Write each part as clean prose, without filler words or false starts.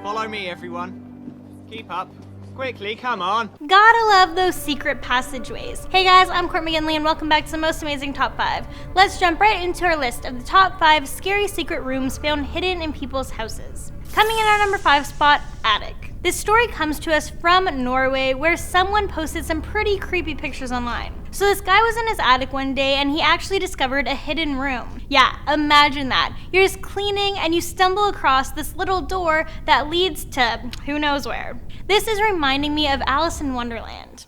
Follow me, everyone. Keep up. Quickly, come on. Gotta love those secret passageways. Hey guys, I'm Courtney McGinley and welcome back to the most amazing top 5. Let's jump right into our list of the top 5 scary secret rooms found hidden in people's houses. Coming in our number 5 spot, attic. This story comes to us from Norway, where someone posted some pretty creepy pictures online. So this guy was in his attic one day and he actually discovered a hidden room. Yeah, imagine that. You're just cleaning and you stumble across this little door that leads to who knows where. This is reminding me of Alice in Wonderland.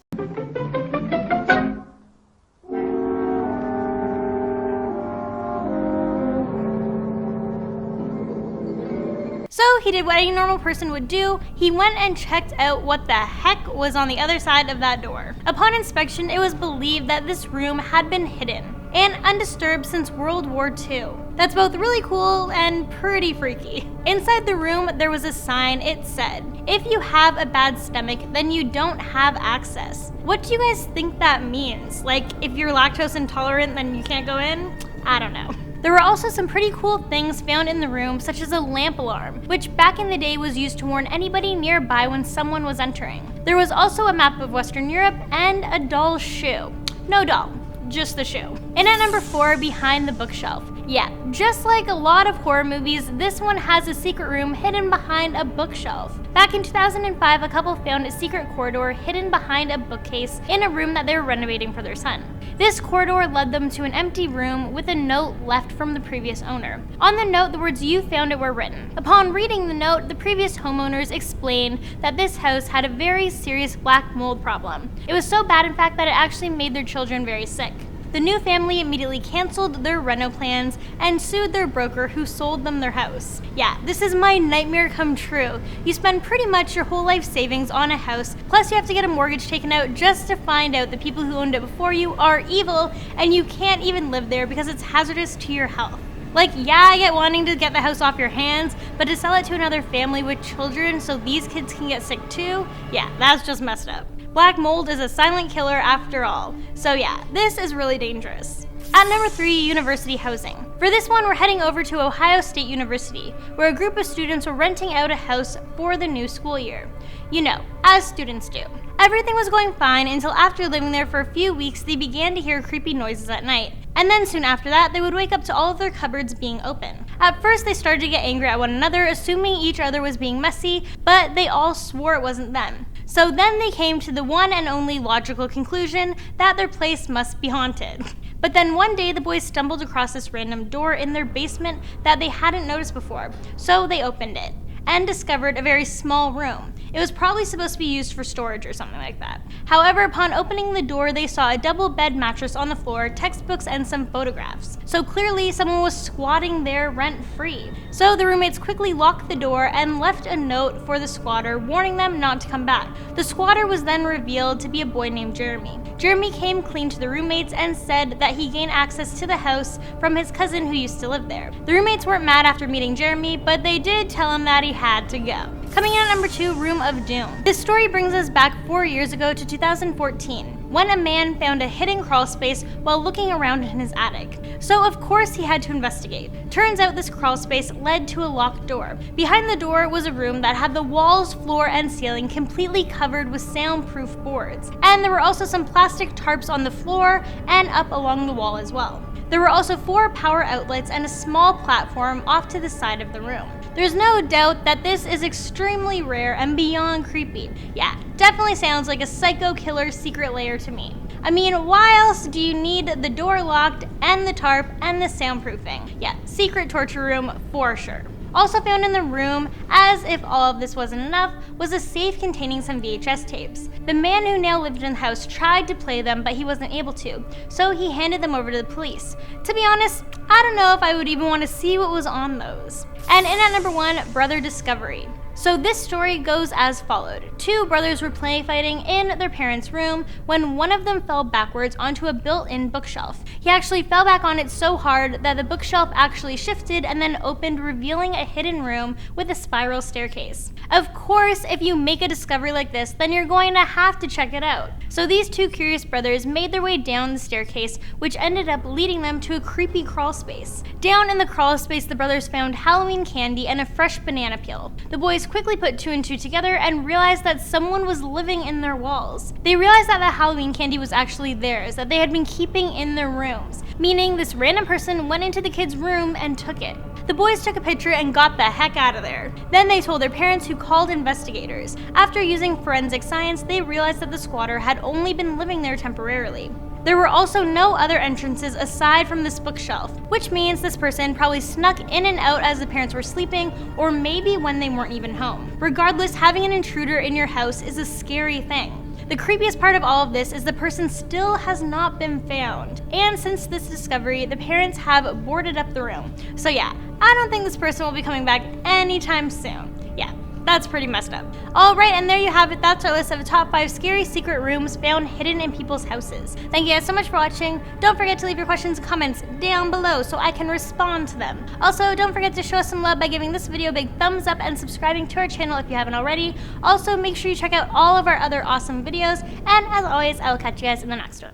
So he did what any normal person would do. He went and checked out what the heck was on the other side of that door. Upon inspection, it was believed that this room had been hidden and undisturbed since World War II. That's both really cool and pretty freaky. Inside the room, there was a sign. It said, "If you have a bad stomach, then you don't have access." What do you guys think that means? Like, if you're lactose intolerant, then you can't go in? I don't know. There were also some pretty cool things found in the room, such as a lamp alarm, which back in the day was used to warn anybody nearby when someone was entering. There was also a map of Western Europe and a doll's shoe. No doll, just the shoe. And at number 4, behind the bookshelf. Yeah, just like a lot of horror movies, this one has a secret room hidden behind a bookshelf. Back in 2005, a couple found a secret corridor hidden behind a bookcase in a room that they were renovating for their son. This corridor led them to an empty room with a note left from the previous owner. On the note, the words "You found it" were written. Upon reading the note, the previous homeowners explained that this house had a very serious black mold problem. It was so bad, in fact, that it actually made their children very sick. The new family immediately canceled their reno plans and sued their broker who sold them their house. Yeah, this is my nightmare come true. You spend pretty much your whole life savings on a house, plus you have to get a mortgage taken out just to find out the people who owned it before you are evil and you can't even live there because it's hazardous to your health. Like, yeah, I get wanting to get the house off your hands, but to sell it to another family with children so these kids can get sick too? Yeah, that's just messed up. Black mold is a silent killer after all. So yeah, this is really dangerous. At number 3, university housing. For this one, we're heading over to Ohio State University, where a group of students were renting out a house for the new school year. You know, as students do. Everything was going fine until after living there for a few weeks, they began to hear creepy noises at night. And then soon after that, they would wake up to all of their cupboards being open. At first, they started to get angry at one another, assuming each other was being messy, but they all swore it wasn't them. So then they came to the one and only logical conclusion that their place must be haunted. But then one day the boys stumbled across this random door in their basement that they hadn't noticed before, so they opened it and discovered a very small room. It was probably supposed to be used for storage or something like that. However, upon opening the door, they saw a double bed mattress on the floor, textbooks, and some photographs. So clearly someone was squatting there rent-free. So the roommates quickly locked the door and left a note for the squatter warning them not to come back. The squatter was then revealed to be a boy named Jeremy. Jeremy came clean to the roommates and said that he gained access to the house from his cousin who used to live there. The roommates weren't mad after meeting Jeremy, but they did tell him that he had to go. Coming in at number 2, Room of Doom. This story brings us back 4 years ago to 2014, when a man found a hidden crawl space while looking around in his attic. So of course he had to investigate. Turns out this crawl space led to a locked door. Behind the door was a room that had the walls, floor, and ceiling completely covered with soundproof boards. And there were also some plastic tarps on the floor and up along the wall as well. There were also 4 power outlets and a small platform off to the side of the room. There's no doubt that this is extremely rare and beyond creepy. Yeah, definitely sounds like a psycho killer secret lair to me. I mean, why else do you need the door locked and the tarp and the soundproofing? Yeah, secret torture room for sure. Also found in the room, as if all of this wasn't enough, was a safe containing some VHS tapes. The man who now lived in the house tried to play them, but he wasn't able to, so he handed them over to the police. To be honest, I don't know if I would even want to see what was on those. And in at number 1, Brother Discovery. So this story goes as followed. 2 brothers were play fighting in their parents' room when one of them fell backwards onto a built-in bookshelf. He actually fell back on it so hard that the bookshelf actually shifted and then opened, revealing a hidden room with a spiral staircase. Of course, if you make a discovery like this, then you're going to have to check it out. So these 2 curious brothers made their way down the staircase, which ended up leading them to a creepy crawl space. Down in the crawl space, the brothers found Halloween candy and a fresh banana peel. The boys quickly put 2 and 2 together and realized that someone was living in their walls. They realized that the Halloween candy was actually theirs, that they had been keeping in their rooms, meaning this random person went into the kid's room and took it. The boys took a picture and got the heck out of there. Then they told their parents, who called investigators. After using forensic science, they realized that the squatter had only been living there temporarily. There were also no other entrances aside from this bookshelf, which means this person probably snuck in and out as the parents were sleeping, or maybe when they weren't even home. Regardless, having an intruder in your house is a scary thing. The creepiest part of all of this is the person still has not been found. And since this discovery, the parents have boarded up the room. So yeah, I don't think this person will be coming back anytime soon. Yeah, that's pretty messed up. Alright, and there you have it. That's our list of the top 5 scary secret rooms found hidden in people's houses. Thank you guys so much for watching. Don't forget to leave your questions and comments down below so I can respond to them. Also, don't forget to show us some love by giving this video a big thumbs up and subscribing to our channel if you haven't already. Also, make sure you check out all of our other awesome videos, and as always, I will catch you guys in the next one.